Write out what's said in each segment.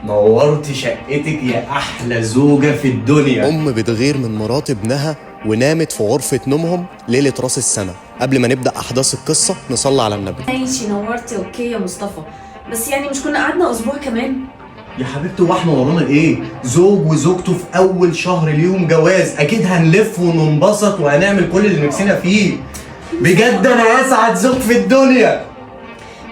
نورتي شقتك يا احلى زوجه في الدنيا. ام بتغير من مرات ابنها ونامت في غرفه نومهم ليله راس السنه. قبل ما نبدا احداث القصه نصلي على النبي. ماشي نورتي اوكي يا مصطفى، بس يعني مش كنا قعدنا اسبوع كمان؟ يا حبيبتي واحنا ورانا ايه؟ زوج وزوجته في اول شهر ليهم جواز، اكيد هنلف وننبسط وهنعمل كل اللي نفسنا فيه. بجد انا اسعد زوج في الدنيا.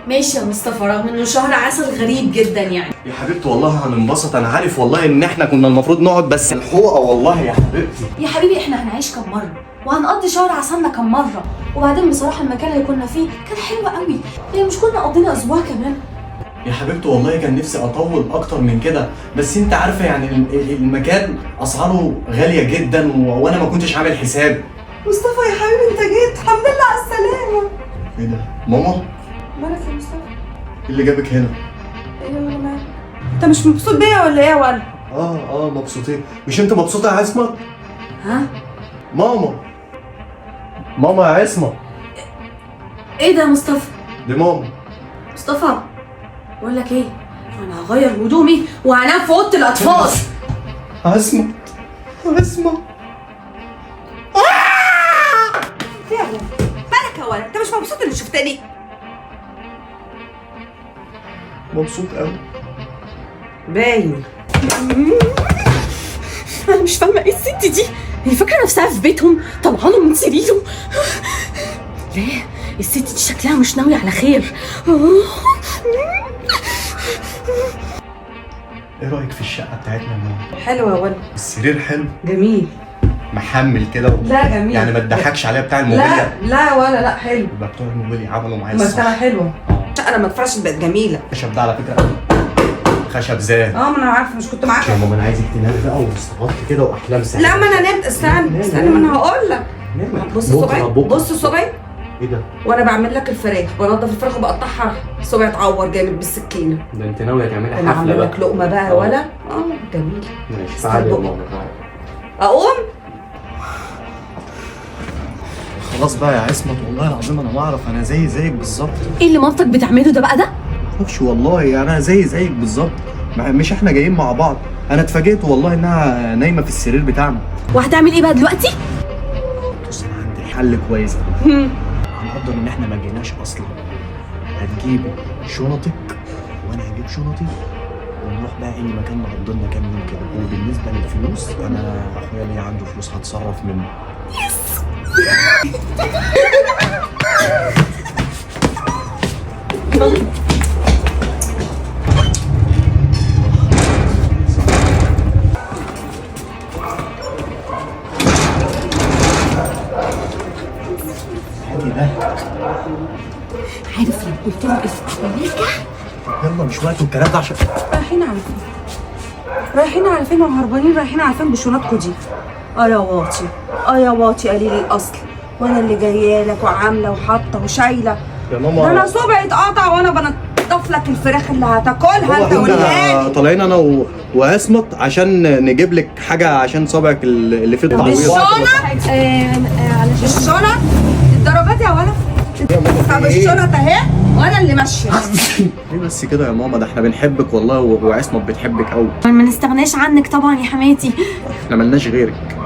ماشي يا مصطفى، رغم انه شهر عسل غريب جدا يعني. يا حبيبتي والله هننبسط، انا عارف والله ان احنا كنا المفروض نقعد بس الحقوقه والله يا حبيبتي. يا حبيبي احنا هنعيش كم مره وهنقضي شهر عسلنا كم مره، وبعدين بصراحه المكان اللي كنا فيه كان حلو قوي، يعني مش كنا قضينا اسبوع كمان؟ يا حبيبتي والله كان نفسي اطول اكتر من كده، بس انت عارفه يعني المكان اسعاره غاليه جدا وانا ما كنتش عامل حساب. مصطفى يا حبيبي انت جيت، الحمد لله على السلامه. ايه ده ماما؟ مالك يا مصطفى؟ ايه اللي جابك هنا؟ ايه ولا مالك؟ انت مش مبسوط بيا ولا ايه يا ولا؟ مبسوطين. مش انت مبسوطه يا عصمت؟ ها؟ ماما يا عصمت. ايه ده يا مصطفى؟ دي ماما. مصطفى بقول لك ايه، انا هغير هدومي وهنام في اوضه الاطفال. عصمت ايه يا ولا؟ مالك يا ولا؟ انت مش مبسوط اللي شفتني؟ مبسوط قوي. باين. انا مش فاهمه ايه الست دي، هي فاكره نفسها في بيتهم طلعوا له من سريره. لا الست دي شكلها مش ناويه على خير. ايه رايك في الشقه بتاعتنا يا ماما؟ حلو يا ولا. السرير حلو جميل. محمل كده لا جميل. يعني ما تضحكش عليها بتاع الموبيليا. لا ولا لا حلو. يبقى بتوع الموبيليا عملوا معايا مرتبه الصح. حلوه. انا ما اتفرجت بقت جميله. الخشب ده على فكره خشب زان. ما انا عارفه، مش كنت معاك. يا ماما انا عايزك تنامي بقى واستغطي كده واحلام سعيده. لا ما انا نمت. استنى ما انا هقول لك. بص صبعي، بص صبعي. ايه ده؟ وانا بعمل لك الفراخ، بنضف الفراخ وبقطعها، صبعي اتعور جامد بالسكينه. ده انت ناويه تعملي انا حفله عامله بقى. لك لقمه بقى ولا؟ جميل. ماشي تعالي يا ماما تعالي. اقوم؟ خلاص بقى يا عصمت والله العظيم انا ما اعرف، انا زيك بالظبط. ايه اللي مامتك بتعمله ده بقى ده؟ ما اعرفش والله، انا زيك بالظبط. مش احنا جايين مع بعض؟ انا اتفاجئت والله انها نايمه في السرير بتاعنا. وهتعمل ايه بقى دلوقتي؟ بص انا عندي حل كويس قوي. هنقدر ان احنا ما جيناش اصلا. هتجيبي شنطك وانا هجيب شنطي ونروح بقى اي مكان نقضي لنا كام يوم كده. وبالنسبه للفلوس انا اخويا ليه عنده فلوس هتصرف منه. عارف لو قلت له نرجع؟ يلا مش وقت الكلام ده عشان رايحين على فين؟ رايحين على فين وهربانين؟ رايحين على فين بشنطكوا دي؟ يا واطي يا واطي قليل الاصل، وانا اللي جايه لك وعامله وحاطه وشايله. يا ماما ده انا صبعي اتقطع وانا بنضف لك الفراخ اللي هتاكلها انت والهاني. طالعين انا وعصمت عشان نجيب لك حاجه عشان صابعك اللي فيه التعويض. الشنط الشنط الدرجات يا ولد. طب الشنط اهي وانا اللي ماشيه. ليه بس كده يا ماما؟ ده احنا بنحبك والله وعصمت بتحبك قوي. ما نستغناش عنك طبعا يا حماتي. احنا ملناش غيرك.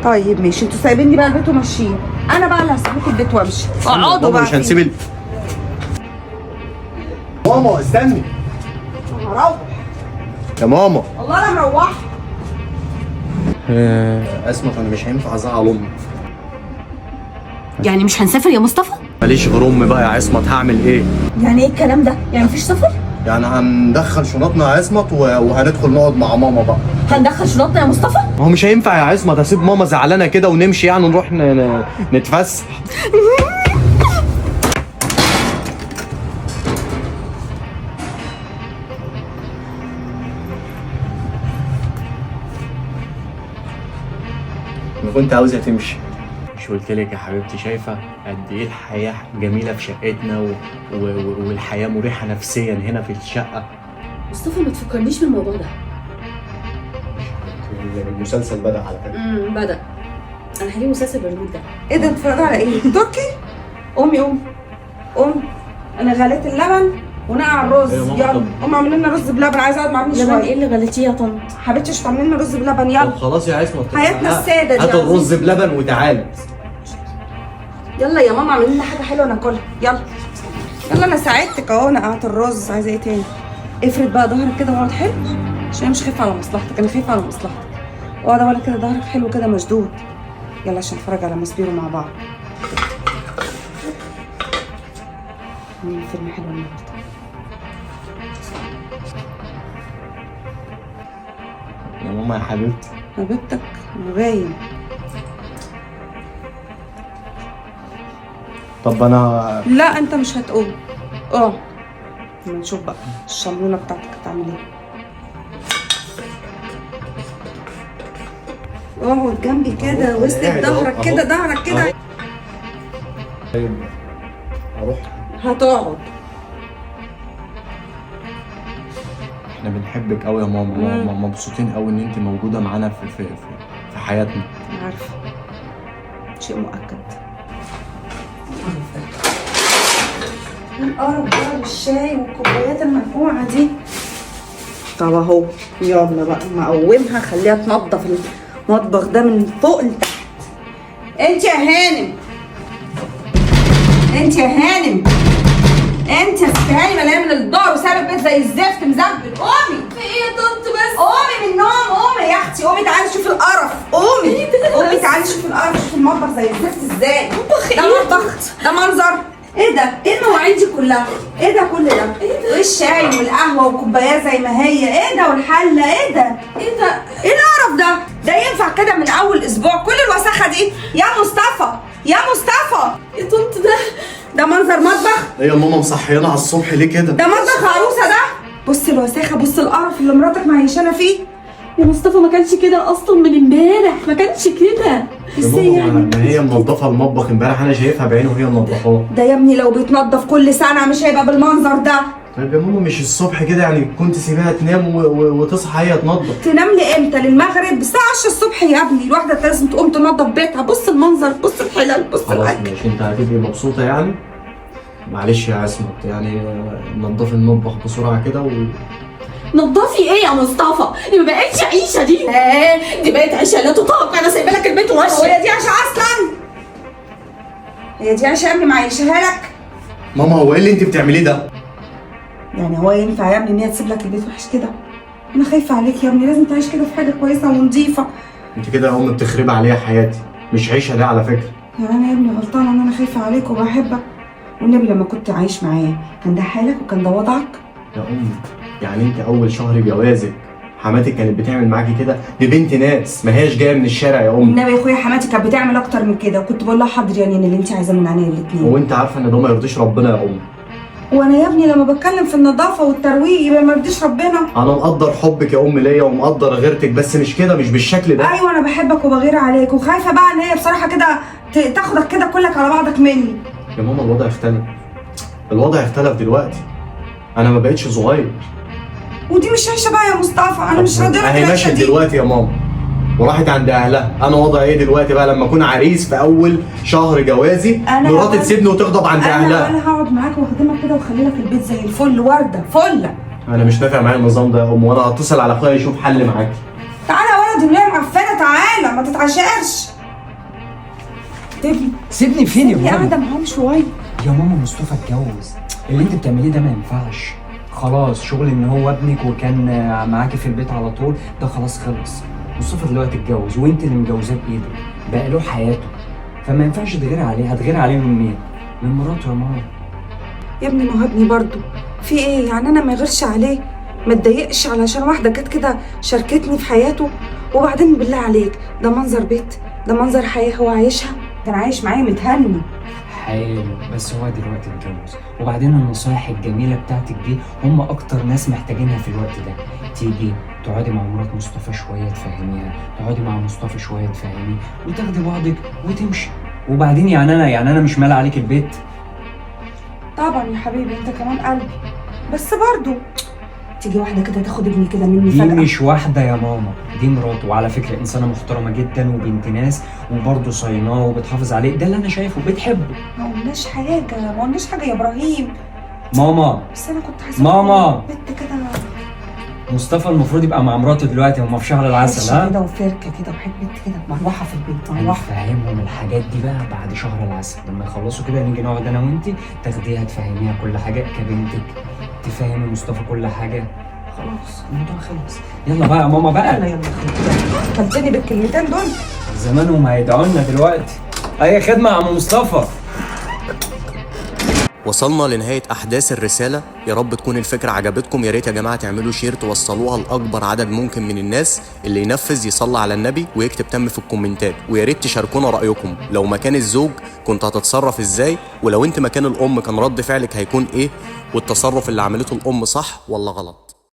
طيب ماشي، انتوا سايبيني بقى البيت وماشيين، انا بقى اللي هسيبكم البيت وامشي. اقعدوا بقى. مش هنسيب ماما استني. هروح يا ماما. والله انا مروحه. عصمت انا مش هينفع ازعل امي. يعني مش هنسافر يا مصطفى؟ ماليش غير امي بقى يا عصمت، هعمل ايه؟ يعني ايه الكلام ده؟ يعني مفيش سفر؟ يعني هندخل شنطنا يا عصمت وهندخل نقعد مع ماما بقى. هندخل شنطنا يا مصطفى؟ ما هو مش هينفع يا عصمت اسيب ماما زعلانه كده ونمشي يعني نروح نتفسح. انا كنت عاوزها تمشي. مش قلت لك يا حبيبتي؟ شايفه قد ايه الحياه جميله في شقتنا والحياه مريحه نفسيا هنا في الشقه. مصطفى ما تفكرنيش بالموضوع ده. المسلسل بدأ على فكره. بدأ. انا هجيب مسلسل برنامج ده. ايه ده بتتفرجوا على ايه؟ تركي؟ قومي قومي قومي. انا غليت اللبن ونقع الرز. أيوة يا ماما، يلا طب. قوم اعمل لنا رز بلبن، عايزه اقعد مع ابني لبن ايه شويه. اللي غليتيه يا طنط؟ حبيبتي مش تعملي لنا رز بلبن؟ يلا طب خلاص يا عصمت، حياتنا السادة دي هات يا الرز بلبن وتعالى. يلا يا ماما اعملي لنا حاجه حلوه ناكلها. يلا يلا انا ساعدتك اهو، نقعت الرز. عايزه ايه تاني؟ افرد بقى ظهرك كده واقعد حلو، عشان انا مش خايفه على مصلحتك، انا خايفه على مصلحتك. اقعد ولا كده ظهرك حلو كده مشدود. يلا عشان نتفرج على ماسبيرو مع بعض. فيلم حلو النهارده. يا ماما يا حبيبتي. حبيبتك باين. طب انا لا انت مش هتقوم. اه لما نشوف بقى الشمرونه بتاعتك هتعمل ايه. اقعد جنبي كده أهو، واسند قاعد أهو، ظهرك كده، أهو. ظهرك كده. طيب اروح. هتقعد. احنا بنحبك قوي يا ماما، مبسوطين قوي ان انت موجوده معانا في حياتنا. عارفه شيء مؤكد. القرف ده والشاي والكوبايات المنقوعه دي. طب اهو يلا بقى مقومها، خليها تنضف المطبخ ده من فوق لتحت. انت يا هانم، انت يا هانم، انت يا ست هانم مليانه من الدار وسايبه البيت زي الزفت مزبل. قومي. في ايه يا طنط بس؟ قومي من النوم، قومي يا اختي، قومي تعالي شوفي القرف. قومي قومي تعالي شوفي القرف، شوفي المطبخ زي الزفت ازاي. مطبخ ده ايه؟ مطبخ، ده منظر. ايه ده؟ ايه المواعيد دي كلها؟ ايه ده كل ده؟ والشاي والقهوه والكوبايات زي ما هي. ايه ده؟ والحله. ايه ده؟ ايه ده؟ ايه القرف ده؟ ده ينفع كده من اول اسبوع كل الوساخه دي؟ يا مصطفى يا مصطفى، يا طنط ده منظر مطبخ؟ ايه يا ماما مصحيانا على الصبح ليه كده؟ ده مطبخ عروسه ده؟ بص الوساخه، بص القرف اللي مراتك معيشانا فيه. يا مصطفى ما كانش كده اصلا من امبارح، ما كانش كده. يا ازاي ماما يعني؟ ما هي منضفه المطبخ امبارح، انا شايفها بعيني وهي منضفاه. ده يا ابني لو بيتنضف كل سنه مش هيبقى بالمنظر ده. طيب يا ماما مش الصبح كده يعني كنت سيبها تنام وتصحى هي تنضف؟ تنام لي امتى؟ للمغرب الساعه 10 الصبح يا ابني. الواحده لازم تقوم تنضف بيتها. بص المنظر، بص الحلال، بص خلاص الاكل. ماشي، انت هتبقي مبسوطه يعني. معلش يا عصمت يعني نضفي المطبخ بسرعه كده نضفي ايه يا مصطفى؟ دي ما بقتش عيشه دي. دي بقت عيشه لا تطاق. انا سايبه لك البيت وماشيه. هي دي عشا اصلا؟ هي دي عشا يا ابني معيشها لك؟ ماما هو ايه اللي انت بتعمليه ده؟ يعني هو ينفع يا ابني ان هي تسيب لك البيت وحش كده؟ انا خايفه عليك يا ابني، لازم تعيش كده في حاجه كويسه ونظيفه. انت كده يا ام بتخربي عليا حياتي، مش عيشه ده على فكره. يعني انا يا ابني غلطانه ان انا خايفه عليك وبحبك. والنبي لما كنت عايش معايا كان ده حالك وكان ده وضعك؟ يا ام يعني انت اول شهر جوازك حماتك كانت بتعمل معاكي كده؟ دي بنت ناس ما هياش جايه من الشارع يا ام. النبي يا اخويا حماتي كانت بتعمل اكتر من كده، وكنت بقول لها حاضر يا نين اللي انت عايزاه من عينيا الاثنين. هو انت عارفه ان ده ما يرضيش ربنا يا ام؟ وانا يا ابني لما بتكلم في النظافه والترويق يبقى ما يرضيش ربنا؟ انا مقدر حبك يا ام ليا ومقدر غيرتك، بس مش كده، مش بالشكل ده. ايوه انا بحبك وبغير عليك، وخايفه بقى ان هي بصراحه كده تاخدك كده كلك على بعضك مني. يا ماما الوضع اختلف، الوضع اختلف دلوقتي، انا ما بقتش صغير. ودي مش عيشه بقى يا مصطفى، انا مش راضيه اهي العيشه مشيت دي. دلوقتي يا ماما وراحت عند اهلها، انا وضعي ايه دلوقتي بقى لما اكون عريس في اول شهر جوازي؟ مراتي تسيبني وتغضب عند اهلها. انا هقعد معاك واخدمك كده واخلي لك البيت زي الفل، ورده فله. انا مش نافع معايا النظام ده يا ام، وانا هتصل على اخويا يشوف حل معاكي. تعالى يا ولد الوليه معفنه، تعالى ما تتعشقش. سيبني فين يا هي ماما؟ قاعده معاهم شويه. يا ماما مصطفى اتجوز، اللي انت بتعمليه ده ما ينفعش. خلاص شغل ان هو ابنك وكان معاكي في البيت على طول ده خلاص خلص. مصطفى دلوقتي اتجوز وانت اللي مجوزاه بايدك، بقى له حياته، فما ينفعش تغيري عليه. هتغيري عليه من مين؟ من مراته يا ماما. يا ابني ما هو ابني برضه في ايه يعني؟ انا ما يغيرش عليه، ما اتضايقش علشان واحده جت كده شاركتني في حياته. وبعدين بالله عليك ده منظر بيت، ده منظر حياه هو عايشها، كان عايش معايا متهني. حلو، بس هو دلوقتي اتجوز. وبعدين النصايح الجميله بتاعتك دي هم اكتر ناس محتاجينها في الوقت ده. تيجي تقعدي مع مرات مصطفى شويه تفهميها، تقعدي مع مصطفى شويه تفهميه، وتاخدي بعضك وتمشي. وبعدين يعني انا مش مالي عليك البيت. طبعا يا حبيبي انت كمان قلبي، بس برضه تيجي واحده كده تاخد ابني كده مني دي فجاه. مش واحده يا ماما، دي مراته، وعلى فكره انسانه محترمه جدا وبنت ناس، وبرضه صايناه وبتحافظ عليه. ده اللي انا شايفه، بتحبه. ما قلناش حاجه، ما قلناش حاجه يا ابراهيم. ماما بس انا كنت عايزه ماما. بنت كده مصطفى المفروض يبقى مع مراته دلوقتي، هما في شهر العسل. وش كده ها وفركه كده وحب بنت كده مروحه في البيت مروحه. هنفهمهم الحاجات دي بقى بعد شهر العسل، لما يخلصوا كده نيجي نقعد انا وانتي تاخديها تفهميها كل حاجه كبنتك، تفهمي مصطفى كل حاجه. خلاص الموضوع خلص. يلا بقى يا ماما يلا بقى. يلا خدتني بالكلمتين دول. زمانهم هيدعوا لنا دلوقتي. اي خدمه يا عم مصطفى. وصلنا لنهاية أحداث الرسالة. يا رب تكون الفكرة عجبتكم. يا ريت يا جماعة تعملوا شير توصلوها لأكبر عدد ممكن من الناس. اللي ينفذ يصلي على النبي ويكتب تم في الكومنتات. ويا ريت تشاركونا رأيكم، لو مكان الزوج كنت هتتصرف ازاي، ولو انت مكان الأم كان رد فعلك هيكون ايه، والتصرف اللي عملته الأم صح ولا غلط.